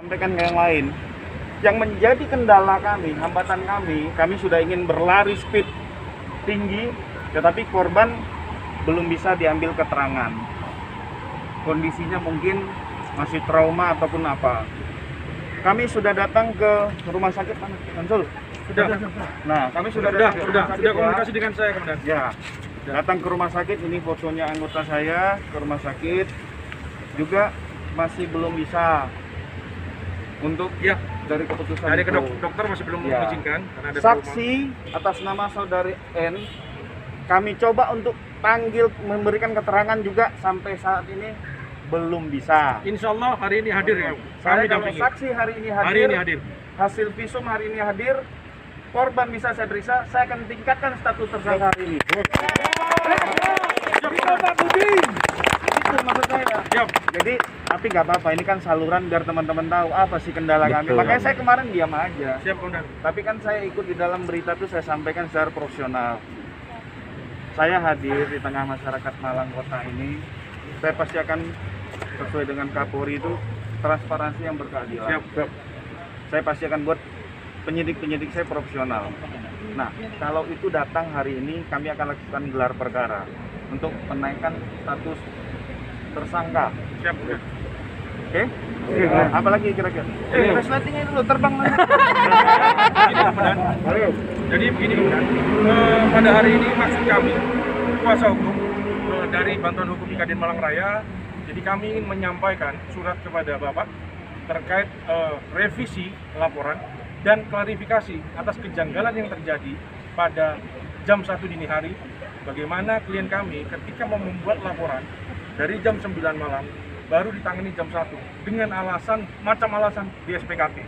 Sampaikan ke yang lain. Yang menjadi kendala kami, hambatan kami sudah ingin berlari speed tinggi, tetapi korban belum bisa diambil keterangan. Kondisinya mungkin masih trauma ataupun apa. Kami sudah datang ke rumah sakit mana? Konsul? Sudah. Nah, kami sudah datang ke rumah sakit. Sudah komunikasi dengan saya, Komandan. Ya, datang ke rumah sakit. Ini fotonya anggota saya ke rumah sakit. Juga masih belum bisa untuk Ya, dari keputusan dari itu. dokter masih belum Ya. mengizinkan karena ada Saksi atas nama saudari N, kami coba untuk panggil memberikan keterangan juga sampai saat ini belum bisa. Insya Allah hari ini hadir ya. Saya Kami kalau dampingi. saksi hari ini hadir, Hari ini hadir. hasil visum hari ini hadir, korban bisa saya periksa, saya akan tingkatkan status tersangka hari ini. Itu maksud saya. Siap. Jadi, tapi nggak apa-apa, ini kan saluran biar teman-teman tahu apa sih kendala kami. Makanya saya kemarin diam aja. Siap, Komandan. Tapi kan saya ikut di dalam berita itu saya sampaikan secara profesional. Saya hadir di tengah masyarakat Malang Kota ini. Saya pasti akan sesuai dengan Kapolri itu transparansi yang berkeadilan. Siap. Saya pasti akan buat penyidik-penyidik saya profesional. Nah, kalau itu datang hari ini, kami akan lakukan gelar perkara untuk menaikkan status tersangka. Siap. Oke? Apalagi kira-kira? Resletingnya dulu terbang lagi. Begini, Komandan. Jadi begini, Komandan. Pada hari ini maksud kami kuasa hukum dari Bantuan Hukum Kadin Malang Raya. Jadi kami ingin menyampaikan surat kepada Bapak terkait revisi laporan dan klarifikasi atas kejanggalan yang terjadi pada jam 1 dini hari. Bagaimana klien kami ketika mau membuat laporan dari jam 9 malam baru ditangani jam 1 dengan macam alasan di SPKT.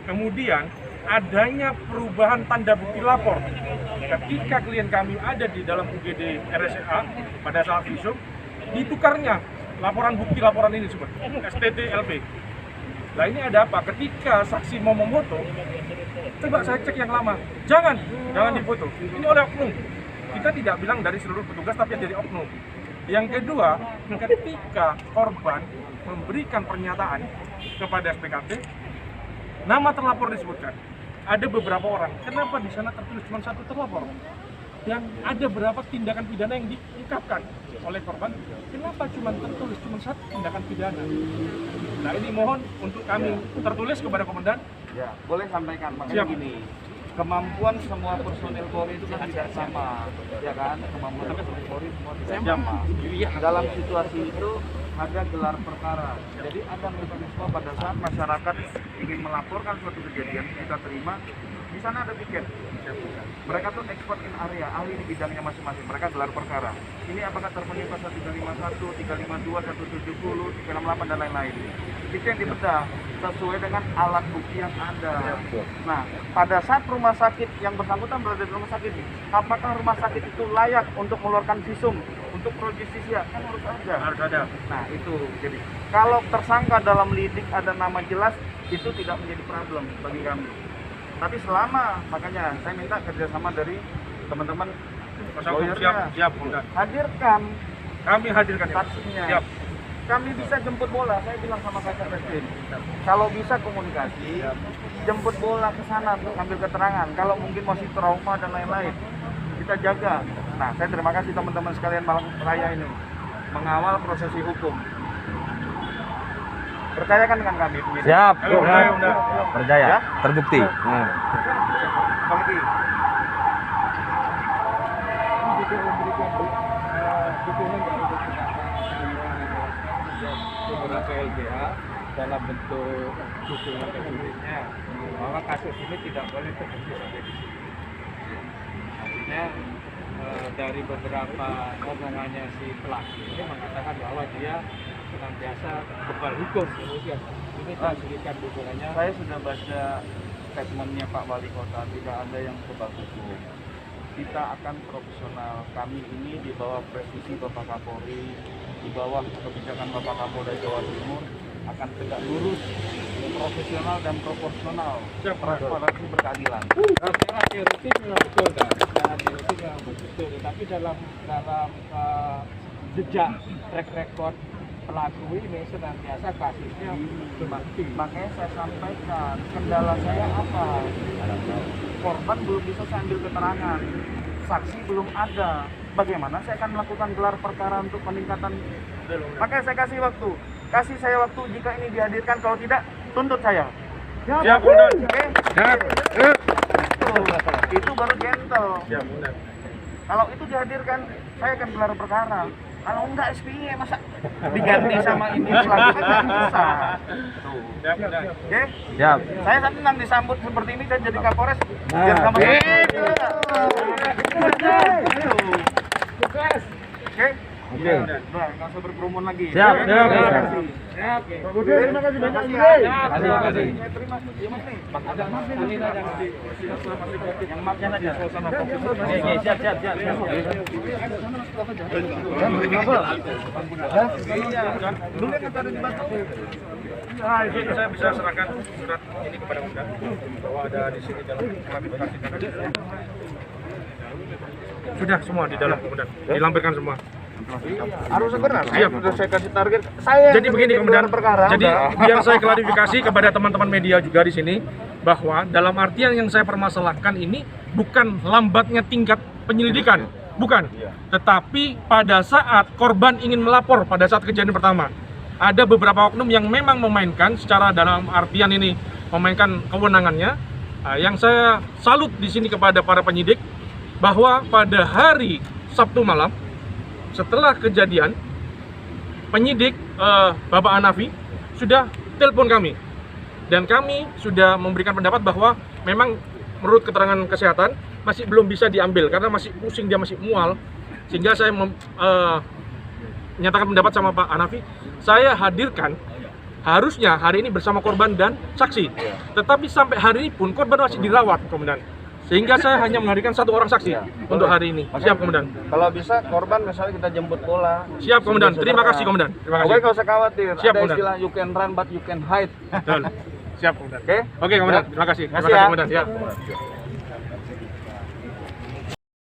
Kemudian adanya perubahan tanda bukti lapor ketika klien kami ada di dalam UGD RSA pada saat visum, ditukarnya laporan bukti laporan ini semua STT LP. Nah ini ada apa? Ketika saksi mau memoto, coba saya cek yang lama, jangan difoto. Ini oleh oknum. Kita tidak bilang dari seluruh petugas, tapi dari oknum. Yang kedua, ketika korban memberikan pernyataan kepada SPKT, nama terlapor disebutkan. Ada beberapa orang. Kenapa di sana tertulis cuma satu terlapor? Dan ada berapa tindakan pidana yang diungkapkan oleh korban? Kenapa cuma tertulis cuma satu tindakan pidana? Nah ini mohon untuk kami tertulis kepada komandan. Ya, boleh sampaikan. Makanya Siap. gini, kemampuan semua personil Polri itu kan tidak sama, ya kan? Kemampuan personil Polri semua tidak sama. Dalam situasi itu ada gelar perkara. Jadi ada mekanisme pada saat masyarakat ingin melaporkan suatu kejadian, kita terima, di sana ada tiket. Mereka tuh expert in area, ahli di bidangnya masing-masing. Mereka gelar perkara. Ini apakah terpenuhi pasal 351, 352, 170, 368 dan lain-lain. Itu yang dibedah sesuai dengan alat bukti yang ada. Nah, pada saat rumah sakit yang bersangkutan berada di rumah sakit, apakah rumah sakit itu layak untuk mengeluarkan visum untuk pro justisia? Kan harus ada. Harus ada. Nah, itu. Jadi, kalau tersangka dalam lidik ada nama jelas, itu tidak menjadi problem bagi kami. Tapi selama, makanya saya minta kerjasama dari teman-teman Kuasa hukum siap, komandan. hadirkan Kami hadirkan saksinya. Siap. Kami bisa jemput bola, saya bilang sama kakak Reskrim. Kalau bisa komunikasi, jemput bola ke sana untuk ambil keterangan. Kalau mungkin masih trauma dan lain-lain, kita jaga. Nah, saya terima kasih teman-teman sekalian Malang Raya ini mengawal prosesi hukum. Percayakan dengan kami. penyidik. Siap, Udah. percaya, Ya? terbukti. Apalagi? Beberapa LBH dalam bentuk dukungan teknisnya bahwa kasus ini tidak boleh terhenti sampai di sini. Artinya dari beberapa omongannya si pelaku ini mengatakan bahwa dia senantiasa kebal hukum, kemudian ini saya berikan dukungannya. Saya sudah baca statementnya Pak Wali Kota, tidak ada yang kebal hukum. Kita akan profesional. Kami ini di bawah presisi Bapak Kapolri, di bawah kebijakan Bapak Kapolda Jawa Timur akan tegak lurus, profesional dan proporsional, transparansi berkeadilan. Secara teoritis memang betul kan? Secara teoritis memang betul, tapi dalam jejak track record pelaku ini senantiasa kasusnya berbukti. Makanya saya sampaikan, kendala saya apa? Korban belum bisa saya ambil keterangan, saksi belum ada. Bagaimana saya akan melakukan gelar perkara untuk peningkatan? Makanya saya kasih waktu. Kasih saya waktu, jika ini dihadirkan, kalau tidak, tuntut saya. Siap, Komandan. Oke? Siap. Itu baru gentle. Siap, Komandan. Kalau itu dihadirkan, saya akan gelar perkara. Kalau enggak SPY, masa diganti sama ini pelaku kan nggak bisa. Tuh. Siap, Komandan. Oke? Siap. Saya senang disambut seperti ini, saya jadi Kapolres. Biar sama Oke? Oke. Udah, nggak usah berkerumun lagi. Siap, Oke? siap. Siap. Terima kasih banyak. Terima kasih. Terima kasih. Iya, Mas nih. Yang maafnya saja. Suasana fokus. Oke, siap. Dulu yang ada di Batu. Nah, itu saya bisa serahkan surat ini kepada Komandan bahwa ada di sini dalam klarifikasi tadi. Sudah semua di dalam, Komandan. Dilampirkan semua. Harus segera. Siap. Sudah saya kasih target. Saya Jadi begini, Komandan. perkara. Jadi udah. biar saya klarifikasi kepada teman-teman media juga di sini bahwa dalam artian yang saya permasalahkan ini bukan lambatnya tingkat penyelidikan, bukan. Tetapi pada saat korban ingin melapor pada saat kejadian pertama, ada beberapa oknum yang memang memainkan secara dalam artian ini memainkan kewenangannya. Yang saya salut di sini kepada para penyidik bahwa pada hari Sabtu malam setelah kejadian, penyidik Bapak Hanafi sudah telepon kami dan kami sudah memberikan pendapat bahwa memang menurut keterangan kesehatan masih belum bisa diambil karena masih pusing, dia masih mual, sehingga saya menyatakan pendapat sama Pak Hanafi, saya hadirkan harusnya hari ini bersama korban dan saksi, tetapi sampai hari ini pun korban masih dirawat, Komandan. Sehingga saya hanya menghadirkan satu orang saksi untuk hari ini. Siap, Komandan. Kalau bisa korban misalnya kita jemput bola. Siap, Komandan. Terima kasih, Komandan. Terima Oke, kasih. nggak usah khawatir. Siap, Ada Komandan. istilah you can run but you can hide. Betul. Siap, Komandan. Oke? Oke, Komandan. Terima kasih. Terima Kasih kasih, ya. Komandan. Ya.